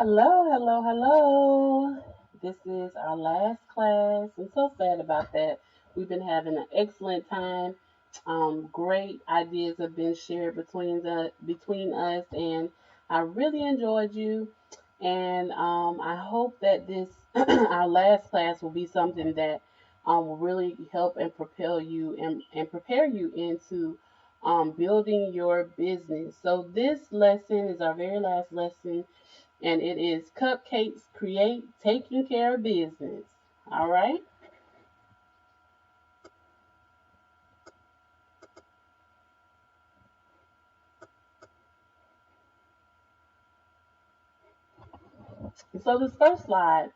Hello, hello, hello. This is our last class. I'm so sad about that. We've been having an excellent time. Great ideas have been shared between us, and I really enjoyed you. And I hope that this our last class will be something that will really help and propel you and prepare you into building your business. So this lesson is our very last lesson, and it is Cupcakes Create Taking Care of Business. All right. So this first slide,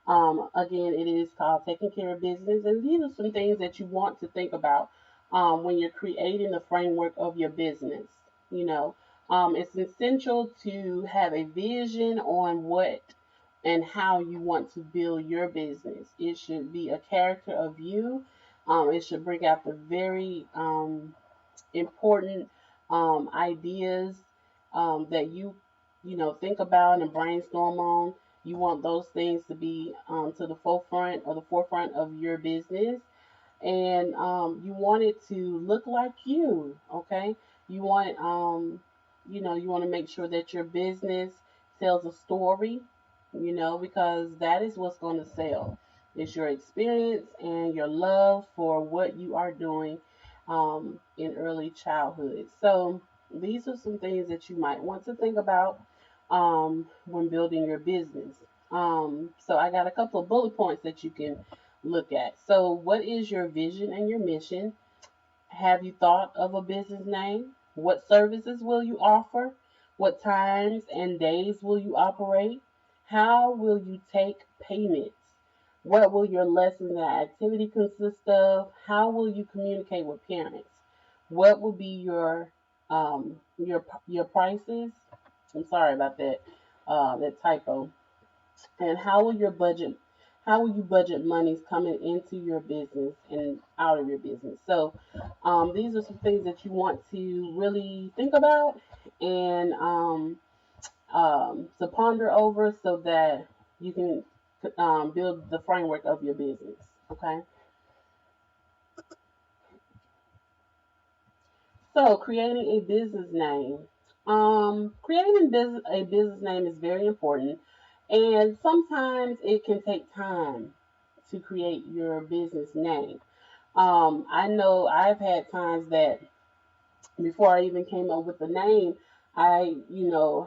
again, it is called Taking Care of Business, and these are some things that you want to think about when you're creating the framework of your business. You know, it's essential to have a vision on what and how you want to build your business. It should be a character of you. It should bring out the very important ideas that you think about and brainstorm on. You want those things to be to the forefront or the forefront of your business, and you want it to look like you. Okay, you want you want to make sure that your business tells a story. Because that is what's going to sell. It's your experience and your love for what you are doing in early childhood. So these are some things that you might want to think about when building your business. So I got a couple of bullet points that you can look at. So what is your vision and your mission? Have you thought of a business name? What services will you offer? What times and days will you operate? How will you take payments? What will your lessons and activity consist of? How will you communicate with parents? What will be your prices? I'm sorry about that typo. And how will you budget monies coming into your business and out of your business? So these are some things that you want to really think about and to ponder over so that you can build the framework of your business. Okay. So creating a business name. A business name is very important, and sometimes it can take time to create your business name. I know I've had times that before I even came up with the name, I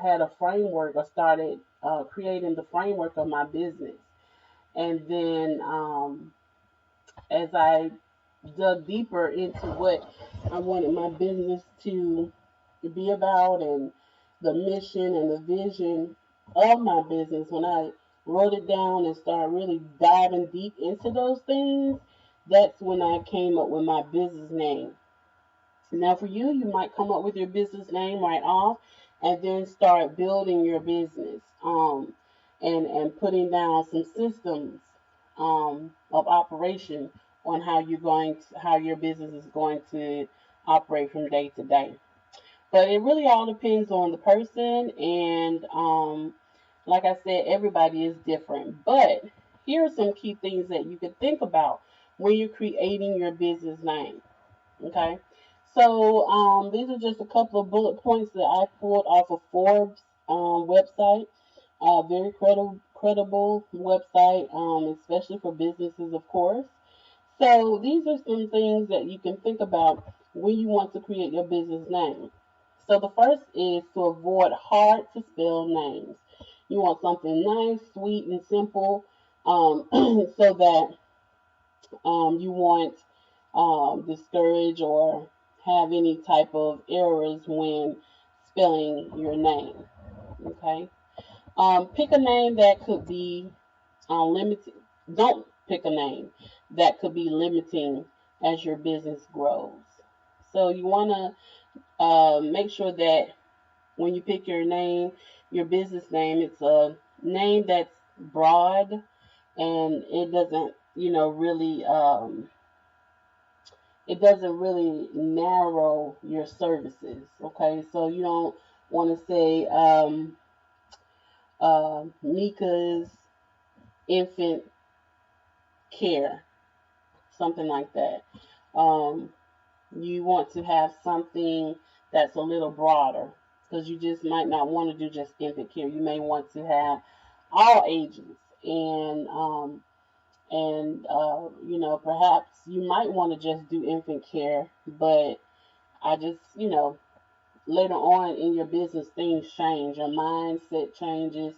had a framework or started creating the framework of my business. And then as I dug deeper into what I wanted my business to be about and the mission and the vision of my business, when I wrote it down and started really diving deep into those things, that's when I came up with my business name. Now, for you, you might come up with your business name right off and then start building your business and putting down some systems of operation on how your business is going to operate from day to day. But it really all depends on the person, and like I said, everybody is different. But here are some key things that you could think about when you're creating your business name. Okay. So these are just a couple of bullet points that I pulled off of Forbes website. Very credible website, especially for businesses, of course. So these are some things that you can think about when you want to create your business name. So the first is to avoid hard to spell names. You want something nice, sweet, and simple, so that you won't discourage or have any type of errors when spelling your name. Okay. Pick a name that could be limited. Don't pick a name that could be limiting as your business grows. So you want to make sure that when you pick your business name, it's a name that's broad and it doesn't really narrow your services. Okay, so you don't want to say Mika's infant care, something like that. Um, you want to have something that's a little broader because you just might not want to do just infant care. You may want to have all ages and perhaps you might want to just do infant care, but I just later on in your business things change, your mindset changes,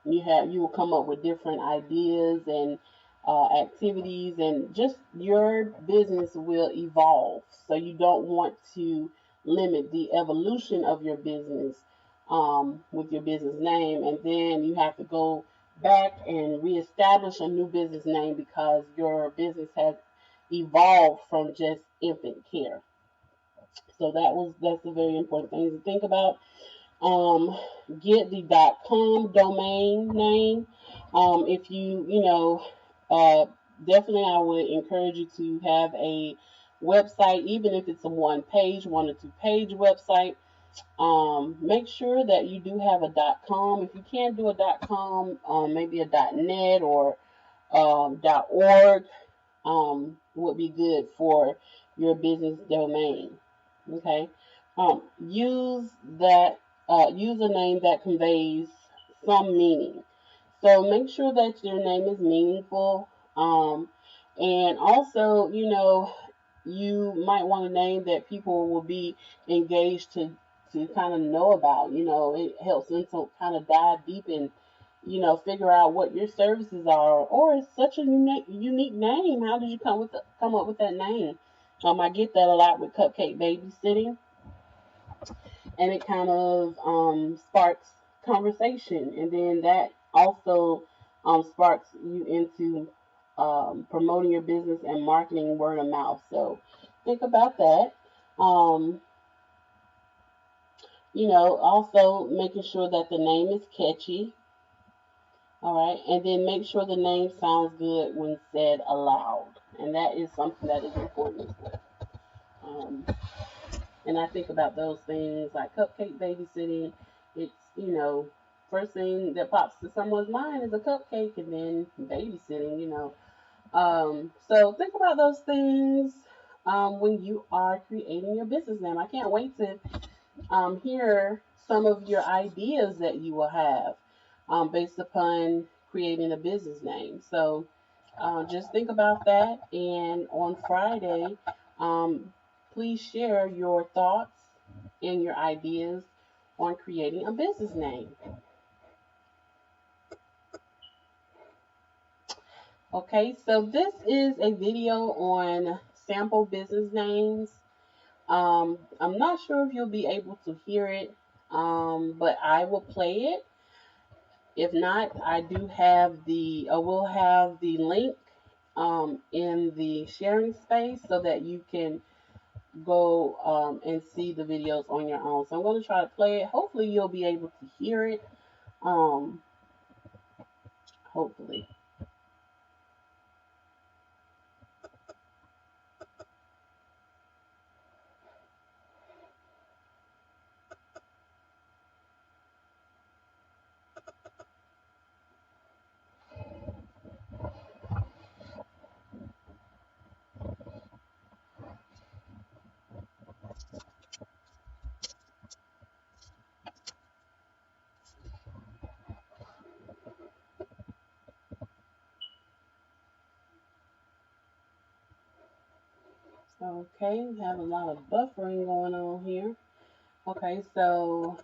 you will come up with different ideas and activities, and just your business will evolve, so you don't want to limit the evolution of your business with your business name, and then you have to go back and reestablish a new business name because your business has evolved from just infant care. So that's a very important thing to think about. Um, get the .com domain name. If definitely I would encourage you to have a website, even if it's a one or two page website. Make sure that you do have a .com. If you can't do a .com, maybe a .net or .org would be good for your business domain. Okay. Use that username that conveys some meaning. So make sure that your name is meaningful. And also, you might want a name that people will be engaged to kind of know about. It helps them to kind of dive deep and figure out what your services are. Or it's such a unique name. How did you come up with that name? I get that a lot with Cupcake babysitting, and it kind of sparks conversation, and then that also sparks you into promoting your business and marketing word of mouth. So think about that. Um, also making sure that the name is catchy. All right, and then make sure the name sounds good when said aloud, and that is something that is important as well. Um, and I think about those things like Cupcake babysitting. It's, first thing that pops to someone's mind is a cupcake, and then babysitting. So think about those things when you are creating your business name. I can't wait to hear some of your ideas that you will have based upon creating a business name. So just think about that. And on Friday, um, please share your thoughts and your ideas on creating a business name. Okay, so this is a video on sample business names. I'm not sure if you'll be able to hear it, but I will play it. If not, I will have the link in the sharing space so that you can go and see the videos on your own. So I'm going to try to play it. Hopefully you'll be able to hear it. Um, hopefully. Okay, we have a lot of buffering going on here. Okay, so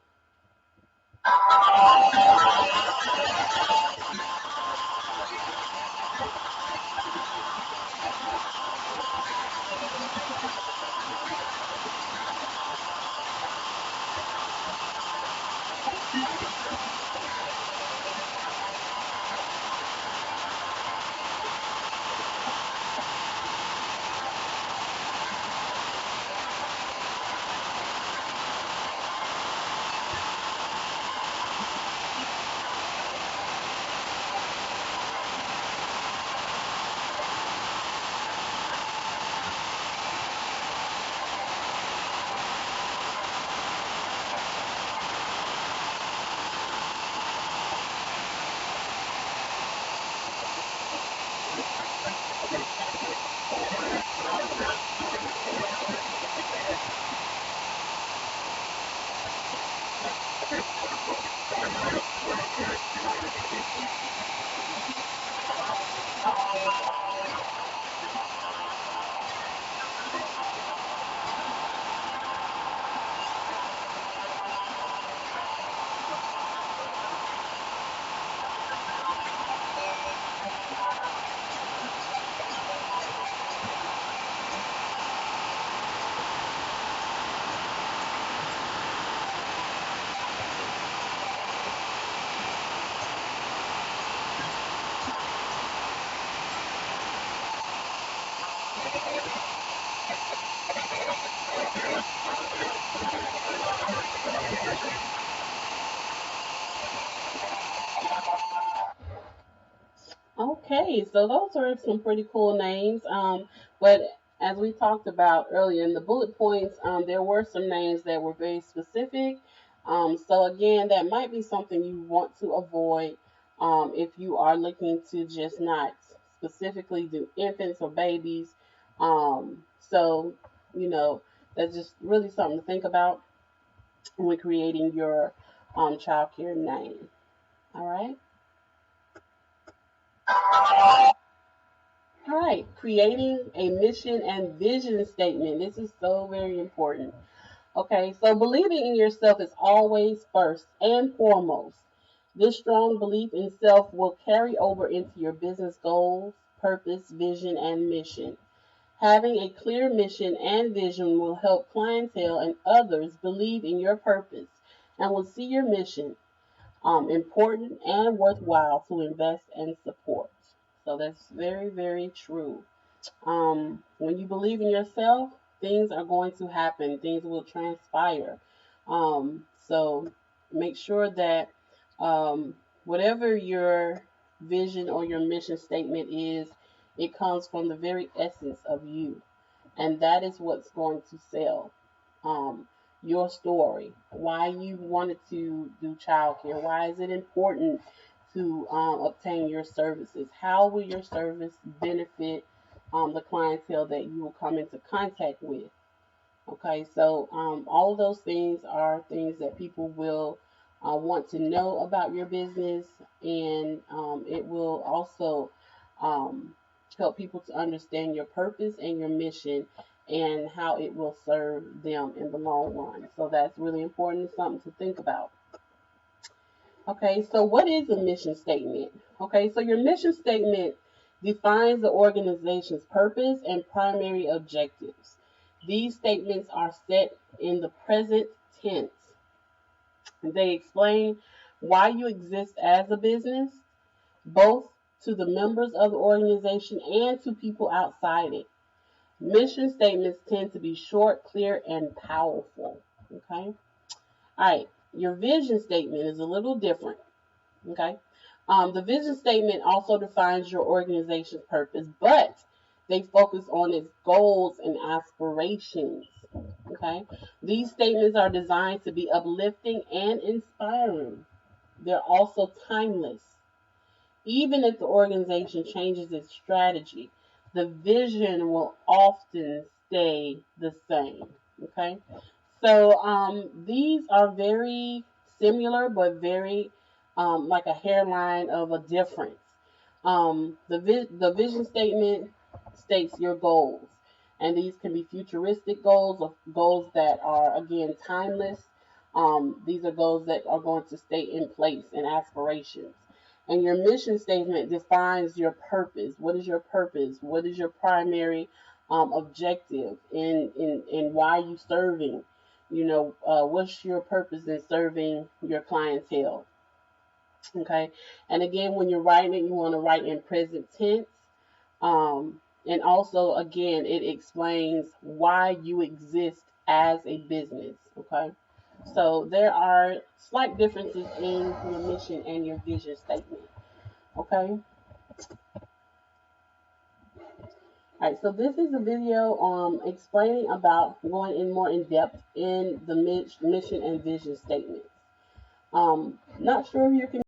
Okay, so those are some pretty cool names. But as we talked about earlier in the bullet points, there were some names that were very specific. So again, that might be something you want to avoid if you are looking to just not specifically do infants or babies. So you know that's just really something to think about when creating your child care name. All right. All right, creating a mission and vision statement. This is so very important. Okay, so believing in yourself is always first and foremost. This strong belief in self will carry over into your business goals, purpose, vision, and mission. Having a clear mission and vision will help clientele and others believe in your purpose and will see your mission important and worthwhile to invest and support. So that's very, very true. When you believe in yourself, things are going to happen, things will transpire. So make sure that whatever your vision or your mission statement is, it comes from the very essence of you. And that is what's going to sell. Um, your story, why you wanted to do childcare, why is it important to obtain your services, how will your service benefit the clientele that you will come into contact with. Okay, so all of those things are things that people will want to know about your business, and it will also um, help people to understand your purpose and your mission and how it will serve them in the long run. So that's really important, something to think about. Okay, so what is a mission statement? Okay, so your mission statement defines the organization's purpose and primary objectives. These statements are set in the present tense. They explain why you exist as a business, both to the members of the organization and to people outside it. Mission statements tend to be short, clear, and powerful. Okay? All right, your vision statement is a little different. Okay. The vision statement also defines your organization's purpose, but they focus on its goals and aspirations. Okay. These statements are designed to be uplifting and inspiring. They're also timeless. Even if the organization changes its strategy, the vision will often stay the same. Okay. So these are very similar, but very like a hairline of a difference. The vision statement states your goals, and these can be futuristic goals or goals that are again timeless. These are goals that are going to stay in place and aspirations. And your mission statement defines your purpose. What is your purpose? What is your primary objective? In why you serving? What's your purpose in serving your clientele? Okay. And again, when you're writing it, you want to write in present tense. And also, again, it explains why you exist as a business. Okay. So there are slight differences in your mission and your vision statement. Okay. All right. So this is a video explaining about going in more in depth in the mission and vision statements. Not sure if you can